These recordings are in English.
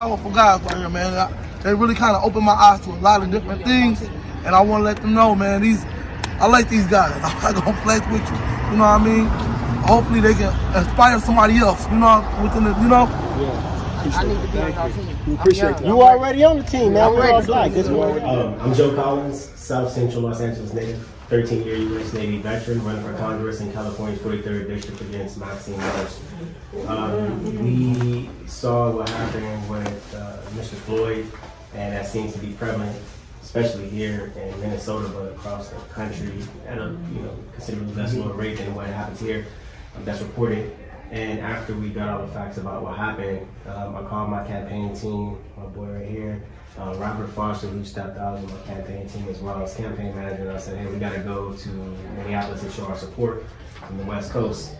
Powerful guys right here, man. They really kind of opened my eyes to a lot of different things, and I want to let them know, man. I like these guys. I'm not gonna flex with you. You know what I mean? Hopefully they can inspire somebody else. You know, within the, you know. Yeah. I need to be on our team. We appreciate that. You already on the team, man. We're all black. I'm Joe Collins, South Central Los Angeles native, 13-year U.S. Navy veteran, running for Congress in California's 43rd District against Maxine Waters. We saw what happened with Mr. Floyd, and that seems to be prevalent, especially here in Minnesota, but across the country at a considerably less lower rate than what happens here. That's reported. And after we got all the facts about what happened, I called my campaign team, my boy right here, Robert Foster, who stepped out of my campaign team as well as campaign manager, and I said, hey, we got to go to Minneapolis and show our support from the West Coast.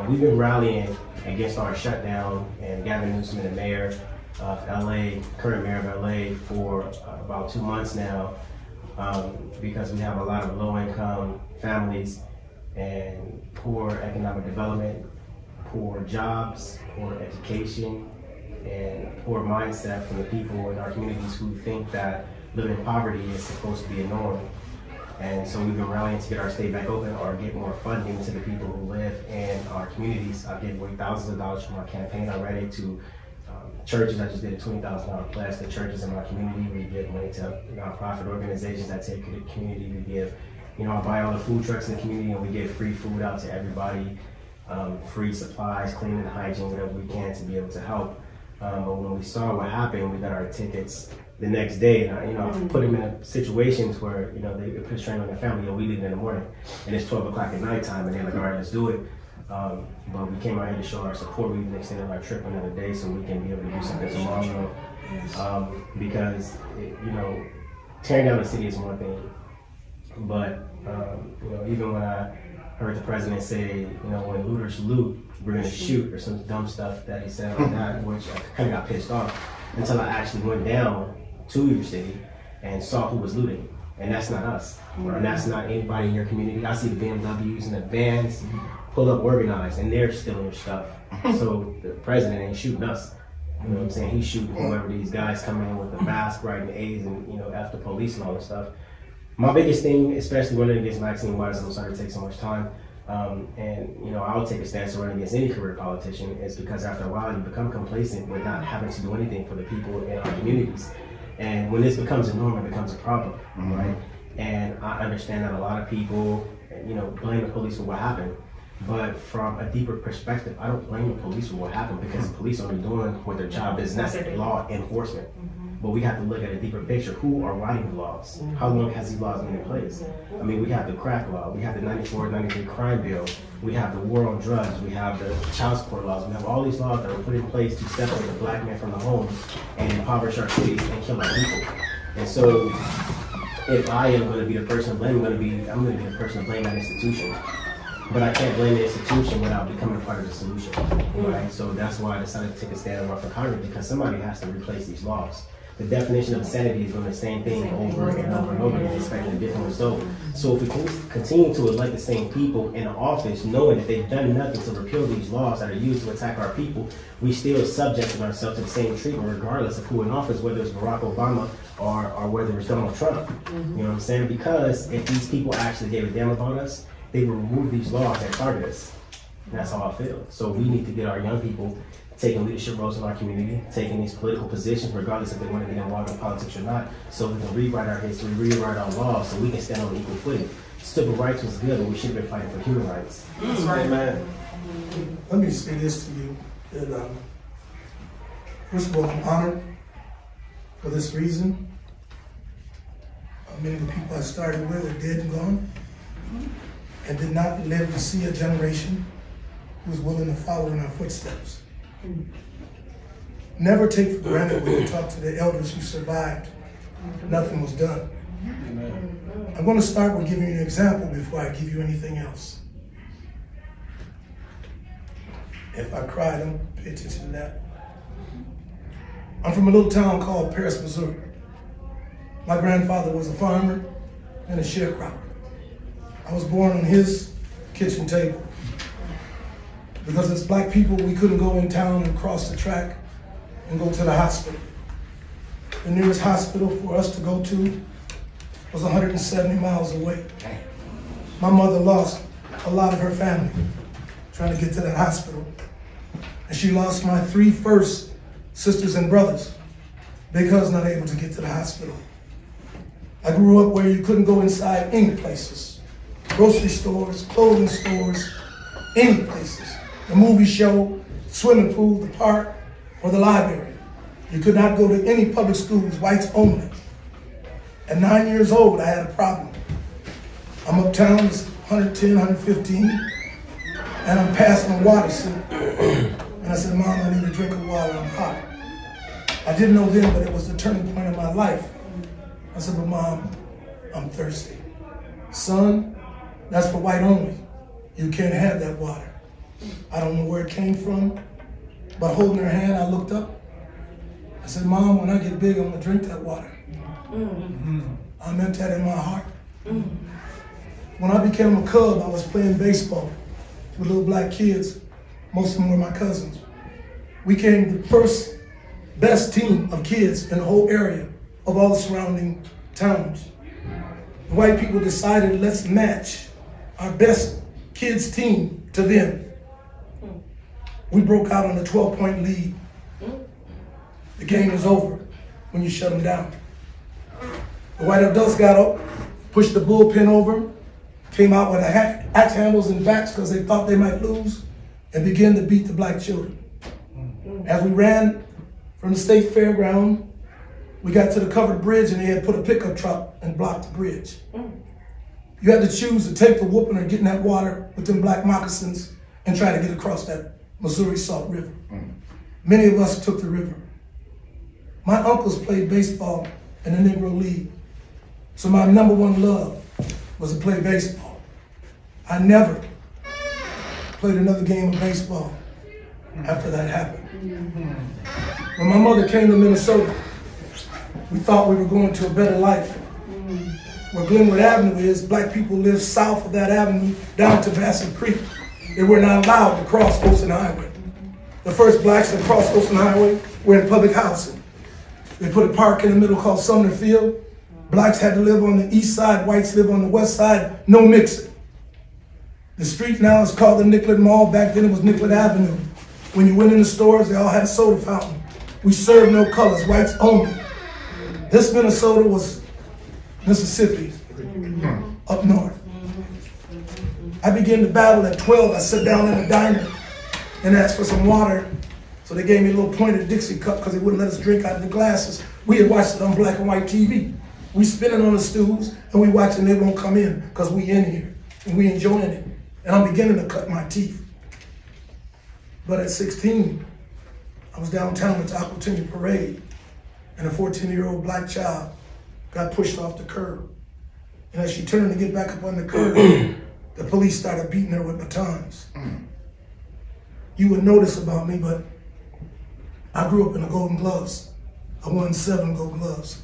We've been rallying against our shutdown and Gavin Newsom, the mayor of LA, current mayor of LA, for about 2 months now, because we have a lot of low-income families and poor economic development, poor jobs, poor education, and poor mindset from the people in our communities who think that living in poverty is supposed to be a norm. And so we've been rallying to get our state back open or get more funding to the people who live in our communities. I've given away thousands of dollars from my campaign already to churches. I just did a $20,000 pledge to churches in my community. We give money to nonprofit organizations that take to the community. We give, I buy all the food trucks in the community, and we give free food out to everybody. Free supplies, cleaning, hygiene, whatever we can to be able to help. But when we saw what happened, we got our tickets the next day. And put them in situations where they put a strain on their family. We leave in the morning, and it's 12 o'clock at nighttime, and they're like, all right, let's do it. But we came out here to show our support. We even extended our trip another day so we can be able to do something tomorrow. Because tearing down the city is one thing, but even when I heard the president say, when looters loot, we're gonna shoot, or some dumb stuff that he said like that, which I kind of got pissed off until I actually went down to your city and saw who was looting. And that's not us, or that's not anybody in your community. I see the BMWs and the vans pull up organized, and they're stealing your stuff. So the president ain't shooting us. You know what I'm saying? He's shooting whoever these guys come in with the mask, writing A's, and F the police and all this stuff. My biggest thing, especially running against Maxine Waters, I'm sorry to take so much time, and I'll take a stance to run against any career politician, is because after a while you become complacent with not having to do anything for the people in our communities. And when this becomes a norm, it becomes a problem, right? And I understand that a lot of people, blame the police for what happened. But from a deeper perspective, I don't blame the police for what happened, because the police are only doing what their job is, and that's law enforcement. But we have to look at a deeper picture. Who are writing the laws? How long has these laws been in place? I mean, we have the crack law, we have the 94, 93 crime bill, we have the war on drugs, we have the child support laws, we have all these laws that were put in place to separate the black man from the home and impoverish our cities and kill our people. And so, if I am going to be the person blamed, I'm going to be the person to blame that institution. But I can't blame the institution without becoming a part of the solution, right? So that's why I decided to take a stand and run for Congress, because somebody has to replace these laws. The definition of insanity is doing the same thing over and over and over again, expecting a different result. So if we can continue to elect the same people in office, knowing that they've done nothing to repeal these laws that are used to attack our people, we still subjecting ourselves to the same treatment regardless of who in office, whether it's Barack Obama or whether it's Donald Trump. You know what I'm saying? Because if these people actually gave a damn about us, they will remove these laws that target us. And that's how I feel. So we need to get our young people taking leadership roles in our community, taking these political positions, regardless if they want to get involved in politics or not, so we can rewrite our history, rewrite our laws, so we can stand on equal footing. Civil rights was good, but we should have been fighting for human rights. That's right, man. Let me say this to you. That, first of all, I'm honored for this reason. Many of the people I started with are dead and gone, and did not live to see a generation who was willing to follow in our footsteps. Never take for granted when you talk to the elders who survived. Nothing was done. I'm going to start with giving you an example before I give you anything else. If I cry, don't pay attention to that. I'm from a little town called Paris, Missouri. My grandfather was a farmer and a sharecropper. I was born on his kitchen table. Because as black people, we couldn't go in town and cross the track and go to the hospital. The nearest hospital for us to go to was 170 miles away. My mother lost a lot of her family trying to get to that hospital. And she lost my 3 first sisters and brothers because not able to get to the hospital. I grew up where you couldn't go inside any places. Grocery stores, clothing stores, any places. The movie show, swimming pool, the park, or the library. You could not go to any public schools, whites only. At 9 years old, I had a problem. I'm uptown, it's 110, 115, and I'm passing a water sink. And I said, Mom, I need a drink of water, I'm hot. I didn't know then, but it was the turning point in my life. I said, but Mom, I'm thirsty. Son, that's for white only. You can't have that water. I don't know where it came from, but holding her hand, I looked up. I said, Mom, when I get big, I'm gonna drink that water. I meant that in my heart. When I became a cub, I was playing baseball with little black kids. Most of them were my cousins. We became the first best team of kids in the whole area of all the surrounding towns. The white people decided, let's match our best kids team to them. We broke out on a 12-point lead. The game is over when you shut them down. The white adults got up, pushed the bullpen over, came out with axe handles and bats because they thought they might lose, and began to beat the black children. As we ran from the state fairground, we got to the covered bridge and they had put a pickup truck and blocked the bridge. You had to choose to take the whooping or get in that water with them black moccasins and try to get across that Missouri Salt River. Many of us took the river. My uncles played baseball in the Negro League, so my number one love was to play baseball. I never played another game of baseball after that happened. When my mother came to Minnesota, we thought we were going to a better life. Where Glenwood Avenue is, black people live south of that avenue down to Bassett Creek. They were not allowed to cross Ocean Highway. The first blacks that crossed Ocean Highway were in public housing. They put a park in the middle called Sumner Field. Blacks had to live on the east side, whites live on the west side, no mixing. The street now is called the Nicollet Mall. Back then it was Nicollet Avenue. When you went in the stores, they all had a soda fountain. We served no colors, whites only. This Minnesota was Mississippi, up north. I began to battle at 12. I sat down in the diner and asked for some water. So they gave me a little pointed Dixie cup because they wouldn't let us drink out of the glasses. We had watched it on black and white TV. We spinning on the stools and we watching they won't come in because we in here and we enjoying it. And I'm beginning to cut my teeth. But at 16, I was downtown at the Opportunity Parade and a 14-year-old black child got pushed off the curb. And as she turned to get back up on the curb, the police started beating her with batons. You would notice about me, but I grew up in the Golden Gloves. I won 7 Gold Gloves.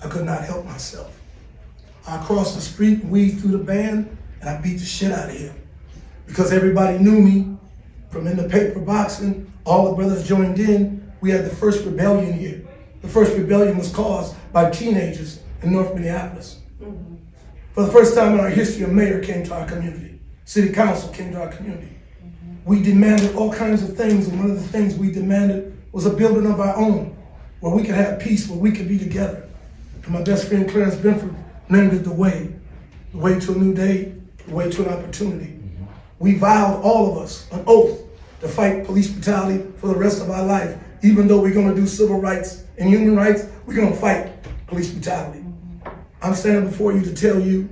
I could not help myself. I crossed the street, weaved through the band, and I beat the shit out of him. Because everybody knew me from in the paper boxing, all the brothers joined in. We had the first rebellion here. The first rebellion was caused by teenagers in North Minneapolis. For the first time in our history, a mayor came to our community. City council came to our community. We demanded all kinds of things, and one of the things we demanded was a building of our own, where we could have peace, where we could be together. And my best friend, Clarence Benford, named it the way to a new day, the way to an opportunity. We vowed, all of us, an oath to fight police brutality for the rest of our life. Even though we're gonna do civil rights and human rights, we're gonna fight police brutality. I'm standing before you to tell you,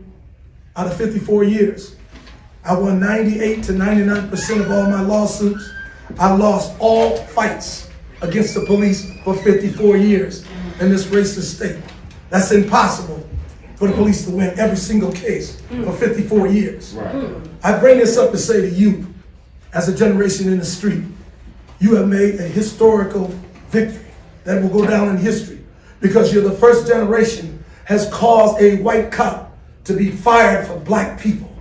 out of 54 years, I won 98 to 99% of all my lawsuits. I lost all fights against the police for 54 years in this racist state. That's impossible for the police to win every single case for 54 years. Right. I bring this up to say to you, as a generation in the street, you have made a historical victory that will go down in history because you're the first generation has caused a white cop to be fired for black people.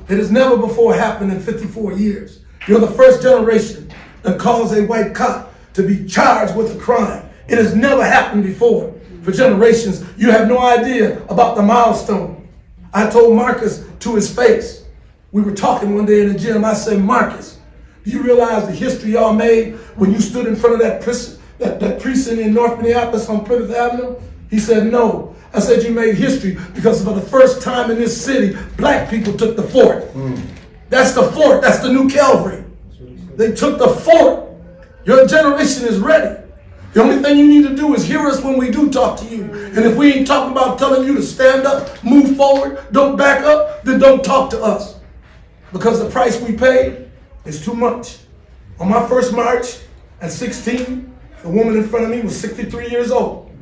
It has never before happened in 54 years. You're the first generation that caused a white cop to to be charged with a crime. It has never happened before. For generations, you have no idea about the milestone. I told Marcus to his face. We were talking one day in the gym. I said, Marcus, do you realize the history y'all made when you stood in front of that precinct in North Minneapolis on Plymouth Avenue? He said, no. I said, you made history because for the first time in this city, black people took the fort. That's the fort. That's the new Calvary. They took the fort. Your generation is ready. The only thing you need to do is hear us when we do talk to you. And if we ain't talking about telling you to stand up, move forward, don't back up, then don't talk to us. Because the price we paid is too much. On my first march at 16, the woman in front of me was 63 years old.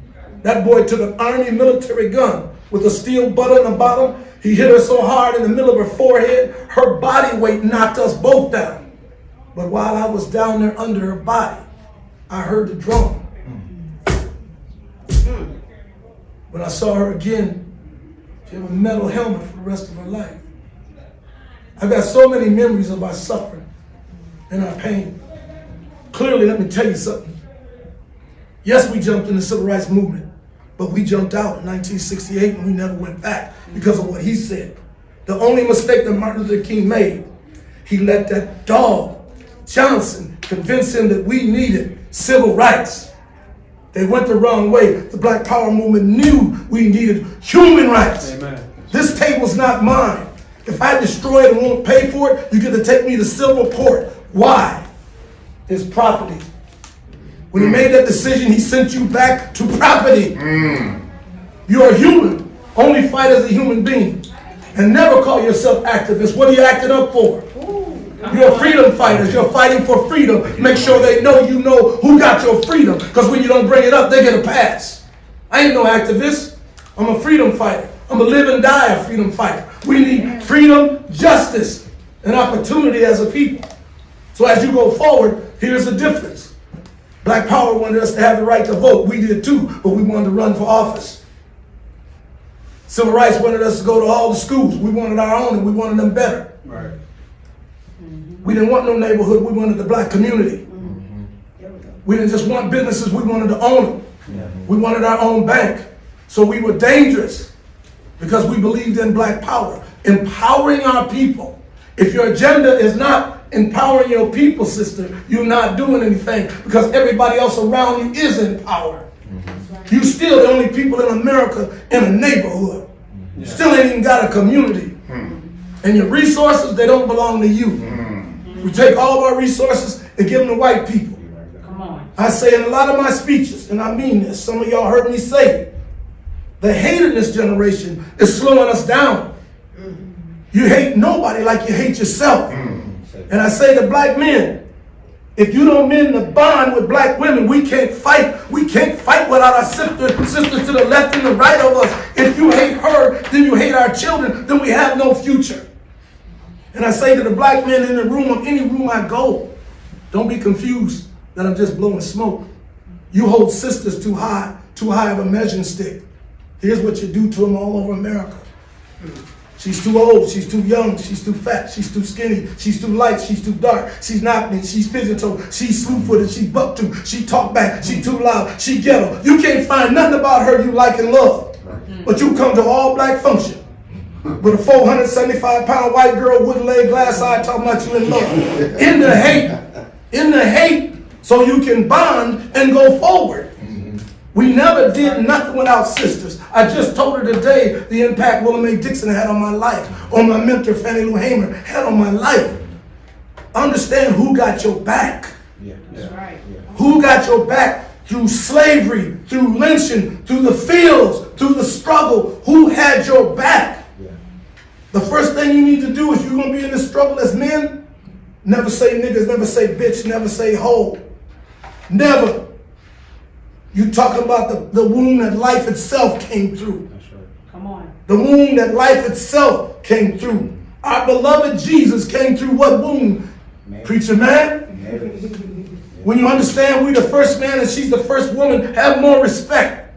That boy took an Army military gun with a steel butt on the bottom. He hit her so hard in the middle of her forehead, her body weight knocked us both down. But while I was down there under her body, I heard the drum. When I saw her again, she had a metal helmet for the rest of her life. I've got so many memories of our suffering and our pain. Clearly, let me tell you something. Yes, we jumped in the civil rights movement, but we jumped out in 1968 and we never went back because of what he said. The only mistake that Martin Luther King made, he let that dog, Johnson, convince him that we needed civil rights. They went the wrong way. The Black Power movement knew we needed human rights. Amen. This table's not mine. If I destroy it and won't pay for it, you get to take me to civil court. Why? It's property. When he made that decision, he sent you back to property. You're a human. Only fight as a human being. And never call yourself activist. What are you acting up for? You're freedom fighters. You're fighting for freedom. Make sure they know you know who got your freedom. Because when you don't bring it up, they get a pass. I ain't no activist. I'm a freedom fighter. I'm a live and die a freedom fighter. We need freedom, justice, and opportunity as a people. So as you go forward, here's the difference. Black Power wanted us to have the right to vote. We did too, but we wanted to run for office. Civil rights wanted us to go to all the schools. We wanted our own and we wanted them better. Right. We didn't want no neighborhood. We wanted the black community. We didn't just want businesses. We wanted to own them. We wanted our own bank. So we were dangerous because we believed in black power, empowering our people. If your agenda is not empowering your people, sister, you're not doing anything because everybody else around you is in power. You still the only people in America in a neighborhood. Still ain't even got a community. And your resources, they don't belong to you. We take all of our resources and give them to white people. Come on. I say in a lot of my speeches, and I mean this, some of y'all heard me say it, the hate in this generation is slowing us down. You hate nobody like you hate yourself. And I say to black men, if you don't mend the bond with black women, we can't fight. We can't fight without our sisters to the left and the right of us. If you hate her, then you hate our children, then we have no future. And I say to the black men in the room, of any room I go, don't be confused that I'm just blowing smoke. You hold sisters too high of a measuring stick. Here's what you do to them all over America. She's too old, she's too young, she's too fat, she's too skinny, she's too light, she's too dark, she's not me, she's pigeon-toed, she's slew-footed, she's buck-toothed, she talk back, she too loud, she ghetto. You can't find nothing about her you like and love. But you come to all black function with a 475-pound white girl, wooden leg, glass eye, talking about you in love. In the hate, so you can bond and go forward. We never did nothing without sisters. I just told her today the impact Willa Mae Dixon had on my life, on my mentor Fannie Lou Hamer had on my life. Understand who got your back. That's right. Who got your back through slavery, through lynching, through the fields, through the struggle. Who had your back? The first thing you need to do is you're going to be in this struggle as men, never say niggas, never say bitch, never say hoe. Never. You talking about the womb that life itself came through. That's right. Come on. The womb that life itself came through. Our beloved Jesus came through what womb? Mary. Preacher man? Mary. When you understand we the first man and she's the first woman, have more respect.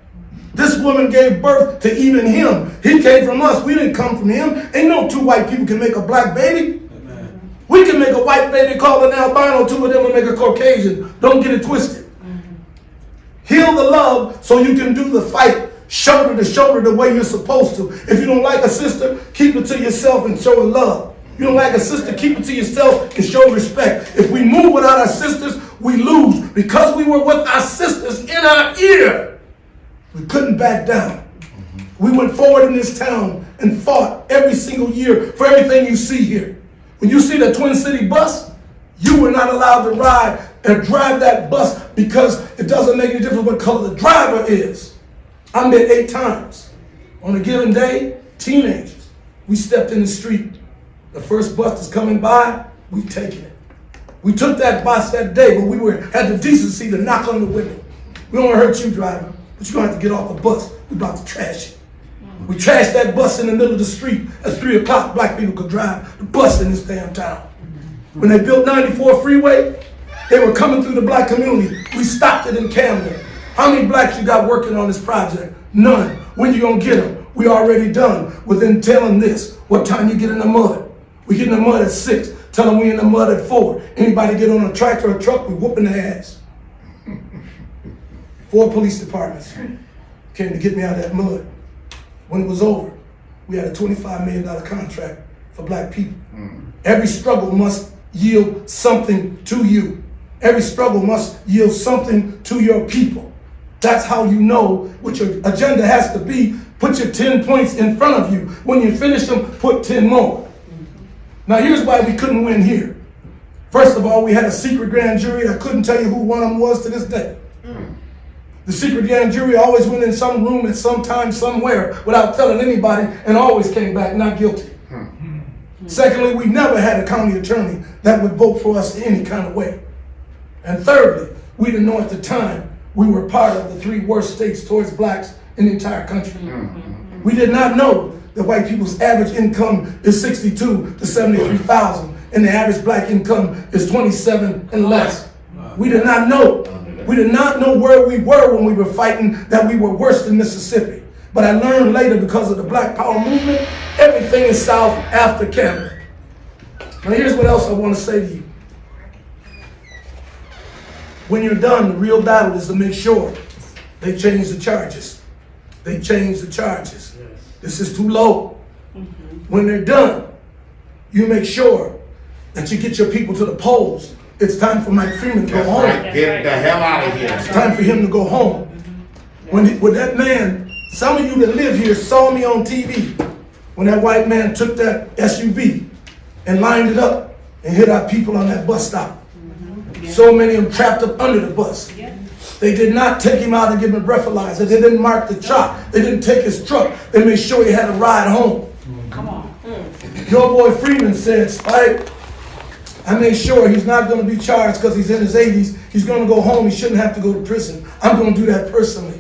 This woman gave birth to even him. He came from us. We didn't come from him. Ain't no two white people can make a black baby. Amen. We can make a white baby, call an albino, two of them will make a Caucasian. Don't get it twisted. Heal the love so you can do the fight shoulder to shoulder the way you're supposed to. If you don't like a sister, keep it to yourself and show her love. You don't like a sister, keep it to yourself and show respect. If we move without our sisters, we lose. Because we were with our sisters in our ear, we couldn't back down. We went forward in this town and fought every single year for everything you see here. When you see the Twin City bus, you were not allowed to ride and drive that bus because it doesn't make any difference what color the driver is. I met 8 times. On a given day, teenagers. We stepped in the street. The first bus that's coming by, we taking it. We took that bus that day, but we had the decency to knock on the window. We don't want to hurt you, driver, but you're going to have to get off the bus. We're about to trash it. We trashed that bus in the middle of the street. At 3 o'clock, black people could drive the bus in this damn town. When they built 94 freeway, they were coming through the black community. We stopped it in Camden. How many blacks you got working on this project? None. When you gonna get them? We already done. Within telling this, what time you get in the mud? We get in the mud at 6. Tell them we in the mud at 4. Anybody get on a tractor or a truck, we whooping their ass. 4 police departments came to get me out of that mud. When it was over, we had a $25 million contract for black people. Every struggle must yield something to you. Every struggle must yield something to your people. That's how you know what your agenda has to be. Put your 10 points in front of you. When you finish them, put 10 more. Now here's why we couldn't win here. First of all, we had a secret grand jury. I couldn't tell you who one of them was to this day. The secret grand jury always went in some room at some time, somewhere, without telling anybody, and always came back not guilty. Secondly, we never had a county attorney that would vote for us in any kind of way. And thirdly, we didn't know at the time we were part of the 3 worst states towards blacks in the entire country. We did not know that white people's average income is $62,000 to $73,000, and the average black income is $27,000 and less. We did not know. We did not know where we were when we were fighting, that we were worse than Mississippi. But I learned later, because of the Black Power movement, everything is south after Canada. Now here's what else I want to say to you. When you're done, the real battle is to make sure they change the charges. They change the charges. This is too low. When they're done, you make sure that you get your people to the polls. It's time for Mike Freeman to go home. Get the hell out of here. It's time for him to go home. When that man, some of you that live here saw me on TV when that white man took that SUV and lined it up and hit our people on that bus stop. So many of them trapped up under the bus. They did not take him out and give him a breathalyzer. They didn't mark the chop. They didn't take his truck. They made sure he had a ride home. Come on. Your boy Freeman said, Spike, I made sure he's not going to be charged because he's in his 80s. He's going to go home. He shouldn't have to go to prison. I'm going to do that personally.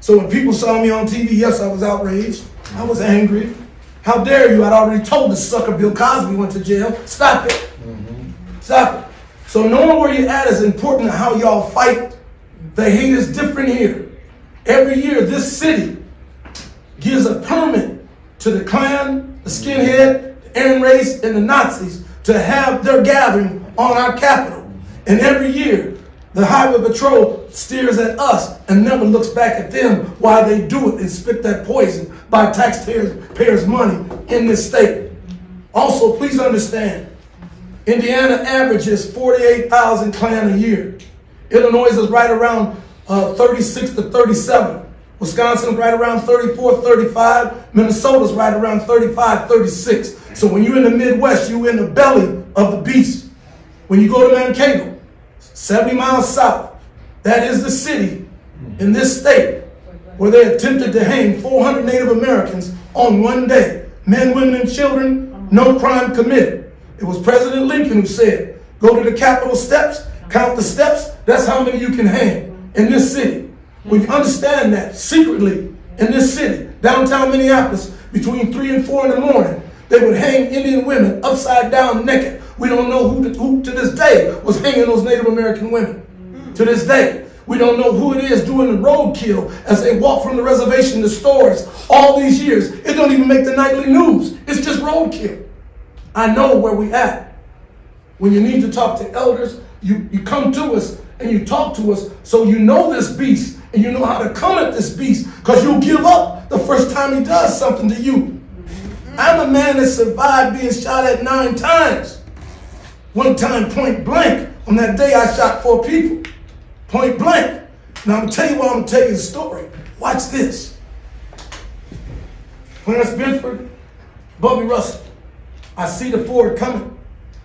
So when people saw me on TV, yes, I was outraged. I was angry. How dare you? I'd already told this sucker Bill Cosby went to jail. Stop it. Stop it. So knowing where you're at is important to how y'all fight. The hate is different here. Every year, this city gives a permit to the Klan, the skinhead, the Aryan race, and the Nazis to have their gathering on our capital. And every year, the Highway Patrol stares at us and never looks back at them while they do it and spit that poison by taxpayers' money in this state. Also, please understand, Indiana averages 48,000 Klan a year. Illinois is right around 36 to 37. Wisconsin right around 34, 35. Minnesota's right around 35, 36. So when you're in the Midwest, you're in the belly of the beast. When you go to Mankato, 70 miles south, that is the city in this state where they attempted to hang 400 Native Americans on one day. Men, women, and children, no crime committed. It was President Lincoln who said, go to the Capitol steps, count the steps, that's how many you can hang in this city. When you understand that, secretly in this city, downtown Minneapolis, between 3 and 4 in the morning, they would hang Indian women upside down naked. We don't know who to this day was hanging those Native American women. To this day, we don't know who it is doing the roadkill as they walk from the reservation to stores all these years. It don't even make the nightly news. It's just roadkill. I know where we at. When you need to talk to elders, you come to us and you talk to us so you know this beast and you know how to come at this beast, because you'll give up the first time he does something to you. I'm a man that survived being shot at 9 times. One time point blank. On that day I shot 4 people. Point blank. Now I'm going to tell you why I'm going to tell you the story. Watch this. Clarence Benford, Bubby Russell. I see the Ford coming.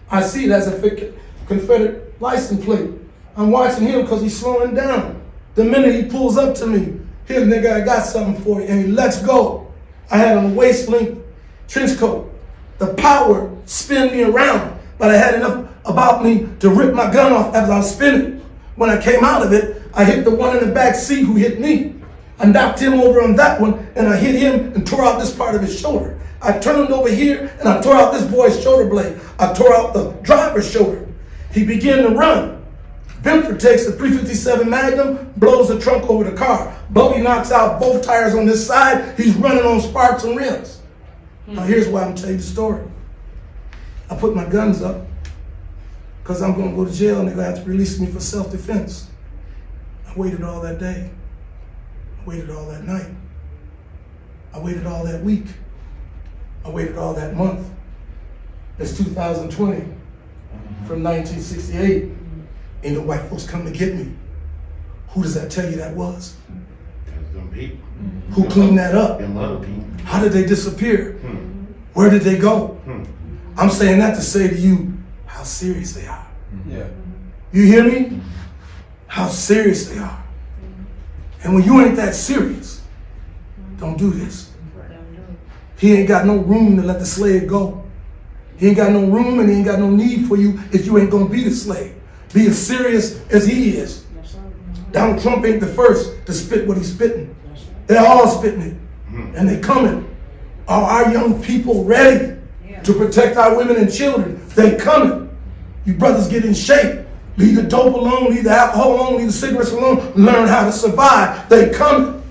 I see it as a Confederate license plate. I'm watching him because he's slowing down. The minute he pulls up to me, here, nigga, I got something for you. And he lets go. I had on a waist-length trench coat. The power spin me around, but I had enough about me to rip my gun off as I was spinning. When I came out of it, I hit the one in the back seat who hit me. I knocked him over on that one, and I hit him and tore out this part of his shoulder. I turned over here, and I tore out this boy's shoulder blade. I tore out the driver's shoulder. He began to run. Benford takes the .357 Magnum, blows the trunk over the car. Bubby knocks out both tires on this side. He's running on sparks and rims. Now here's why I'm telling you the story. I put my guns up because I'm going to go to jail and they're going to have to release me for self-defense. I waited all that day. I waited all that night. I waited all that week. I waited all that month. It's 2020 from 1968. Ain't no white folks come to get me. Who does that tell you that was? That's them people. Who cleaned that up? Them other people. How did they disappear? Where did they go? I'm saying that to say to you how serious they are. Yeah. You hear me? How serious they are. And when you ain't that serious, don't do this. He ain't got no room to let the slave go. He ain't got no room and he ain't got no need for you if you ain't gonna be the slave. Be as serious as he is. Donald Trump ain't the first to spit what he's spitting. They're all spitting it. And they coming. Are our young people ready to protect our women and children? They coming. You brothers get in shape. Leave the dope alone, leave the alcohol alone, leave the cigarettes alone. Learn how to survive. They coming.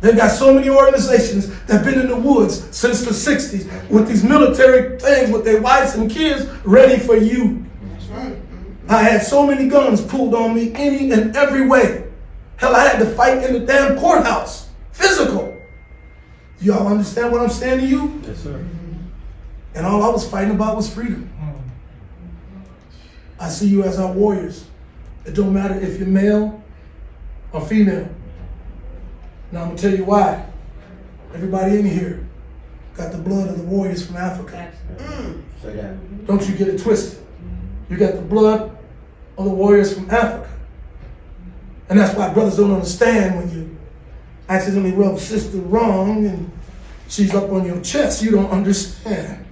They've got so many organizations that have been in the woods since the 60s with these military things with their wives and kids ready for you. That's right. I had so many guns pulled on me any and every way. Hell, I had to fight in the damn courthouse. Physical. Do y'all understand what I'm saying to you? Yes, sir. And all I was fighting about was freedom. I see you as our warriors. It don't matter if you're male or female. Now I'm gonna tell you why. Everybody in here got the blood of the warriors from Africa. Say that. Don't you get it twisted. You got the blood of the warriors from Africa. And that's why brothers don't understand when you accidentally rub sister wrong and she's up on your chest. You don't understand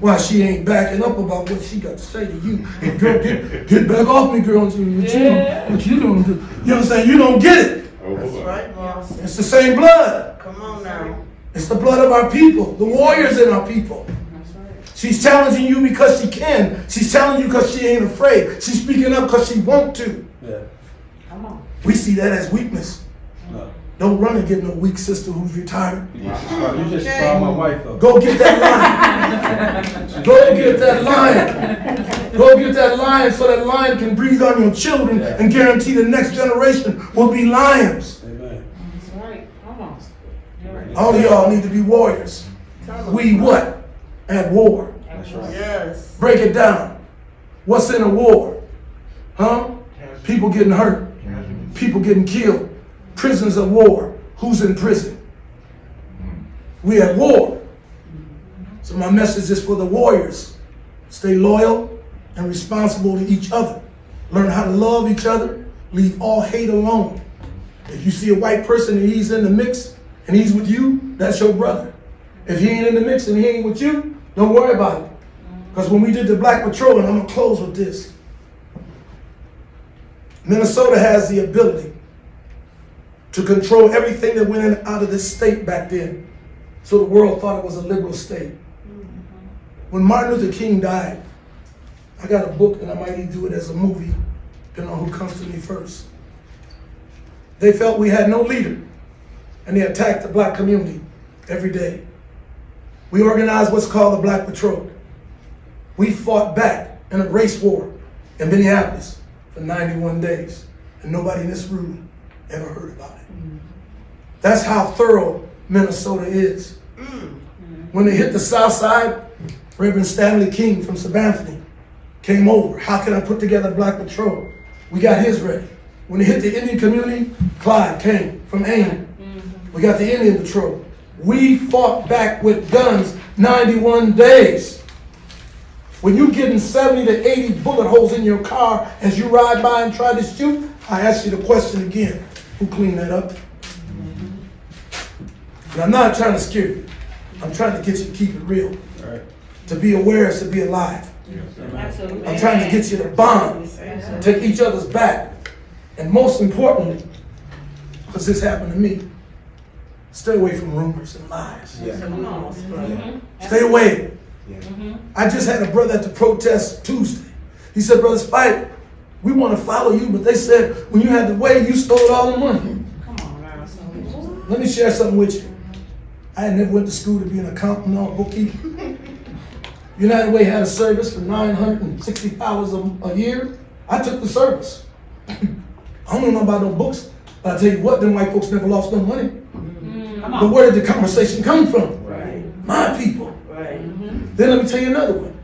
why she ain't backing up about what she got to say to you. Hey, girl, get back off me, girl. What you don't do. You understand? You don't get it. That's right, boss. It's the same blood. Come on now. It's the blood of our people, the warriors in our people. She's challenging you because she can. She's challenging you because she ain't afraid. She's speaking up because she want to. Yeah. Come on. We see that as weakness. No. Don't run and get no weak sister who's retired. You just saw my wife up. Go get that lion. Go get that lion. Go get that lion so that lion can breathe on your children and guarantee the next generation will be lions. Amen. That's right. Come on. All of y'all need to be warriors. We what? At war. That's right. Yes. Break it down. What's in a war? Huh? People getting hurt. People getting killed. Prisoners of war. Who's in prison? We at war. So my message is for the warriors. Stay loyal and responsible to each other. Learn how to love each other. Leave all hate alone. If you see a white person and he's in the mix and he's with you, that's your brother. If he ain't in the mix and he ain't with you, don't worry about it. Because when we did the Black Patrol, and I'm going to close with this. Minnesota has the ability to control everything that went in and out of this state back then. So the world thought it was a liberal state. When Martin Luther King died, I got a book and I might even do it as a movie, depending on who comes to me first. They felt we had no leader, and they attacked the black community every day. We organized what's called the Black Patrol. We fought back in a race war in Minneapolis. for 91 days. And nobody in this room ever heard about it. That's how thorough Minnesota is. When they hit the south side, Reverend Stanley King from Sabanthony came over. How can I put together Black Patrol? We got his ready. When they hit the Indian community, Clyde came from AIM. We got the Indian Patrol. We fought back with guns 91 days. When you getting 70 to 80 bullet holes in your car as you ride by and try to shoot, I ask you the question again, who cleaned that up? And I'm not trying to scare you. I'm trying to get you to keep it real. Right. To be aware is to be alive. Absolutely. I'm trying to get you to bond, take each other's back. And most importantly, because this happened to me, stay away from rumors and lies. Come on, brother. Stay away. Yeah. I just had a brother at the protest Tuesday. He said, Brother Spike, we want to follow you, but they said when you had the way, you stole all the money. Come on now. So, Let me share something with you. I had never went to school to be an accountant or bookkeeper. United Way had a service for 960 hours a year. I took the service. I don't know about no books, but I tell you what, them white folks never lost no money. come But on. where did the conversation come from? Right. My people. Right. Then let me tell you another one.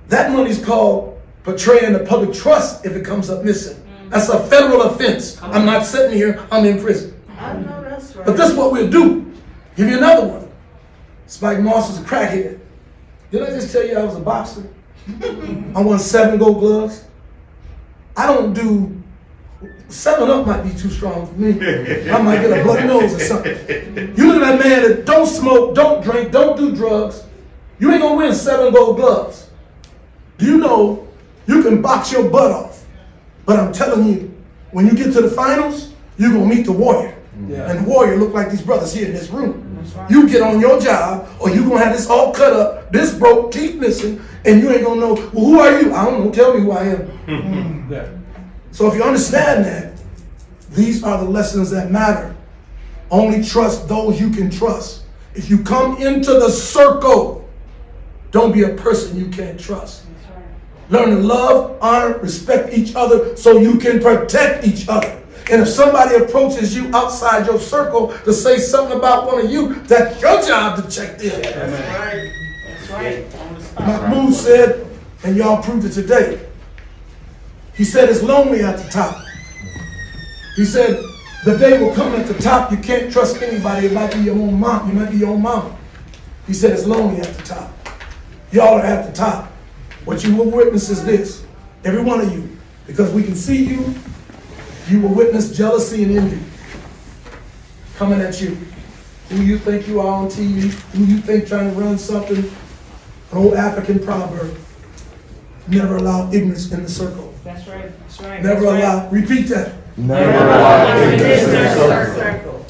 That money's called betraying the public trust if it comes up missing. That's a federal offense. I'm not sitting here, I'm in prison. I know that's right. But this is what we'll do. Give you another one. Spike Moss was a crackhead. Did I just tell you I was a boxer? I won 7 gold gloves. I don't do, 7 up might be too strong for me. I might get a bloody nose or something. You look at that man that don't smoke, don't drink, don't do drugs. You ain't gonna win 7 gold gloves. Do you know you can box your butt off? But I'm telling you, when you get to the finals, you're gonna meet the warrior. Yeah. And the warrior look like these brothers here in this room. That's right. You get on your job, or you gonna have this all cut up, this broke, teeth missing, and you ain't gonna know, well, who are you? I don't know, tell me who I am. Yeah. So if you understand that, these are the lessons that matter. Only trust those you can trust. If you come into the circle, don't be a person you can't trust. That's right. Learn to love, honor, respect each other so you can protect each other. And if somebody approaches you outside your circle to say something about one of you, that's your job to check them. That's right. That's right. On the spot. Mahmoud said, and y'all proved it today, he said it's lonely at the top. He said the day will come at the top, you can't trust anybody. It might be your own mom. You might be your own mama. He said it's lonely at the top. Y'all are at the top. What you will witness is this. Every one of you. Because we can see you, you will witness jealousy and envy coming at you. Who you think you are on TV, who you think trying to run something. An old African proverb. Never allow ignorance in the circle. That's right. That's right. Never That's right. allow, repeat that. Never Allow allow ignorance in the ignorance. circle.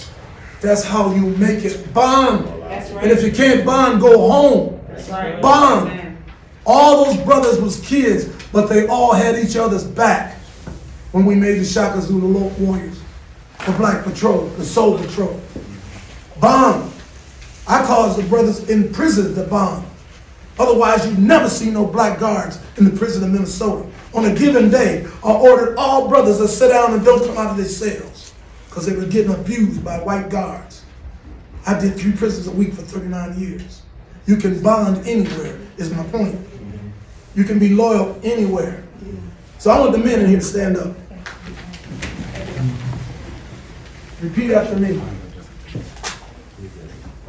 That's how you make it. Bond. That's right. And if you can't bond, go home. That's right. Bond. Amen. All those brothers was kids, but they all had each other's back when we made the Shaka Zulu Warriors, the Black Patrol, the Soul Patrol. Bond. I caused the brothers in prison to bond. Otherwise, you never see no black guards in the prison of Minnesota. On a given day, I ordered all brothers to sit down and don't come out of their cells because they were getting abused by white guards. I did 3 prisons a week for 39 years. You can bond anywhere, is my point. You can be loyal anywhere. So I want the men in here to stand up. Repeat after me.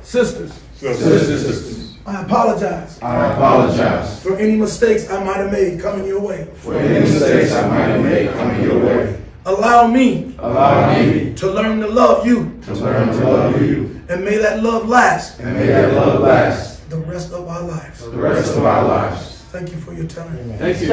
Sisters, Sisters, I apologize I apologize for any mistakes I might have made coming your way. for any mistakes I might have made coming your way. Allow me Allow me to learn to love you, to learn to love you, and may that love last and may that love last the rest of our lives. the rest of our lives. Thank you for your time. Thank you.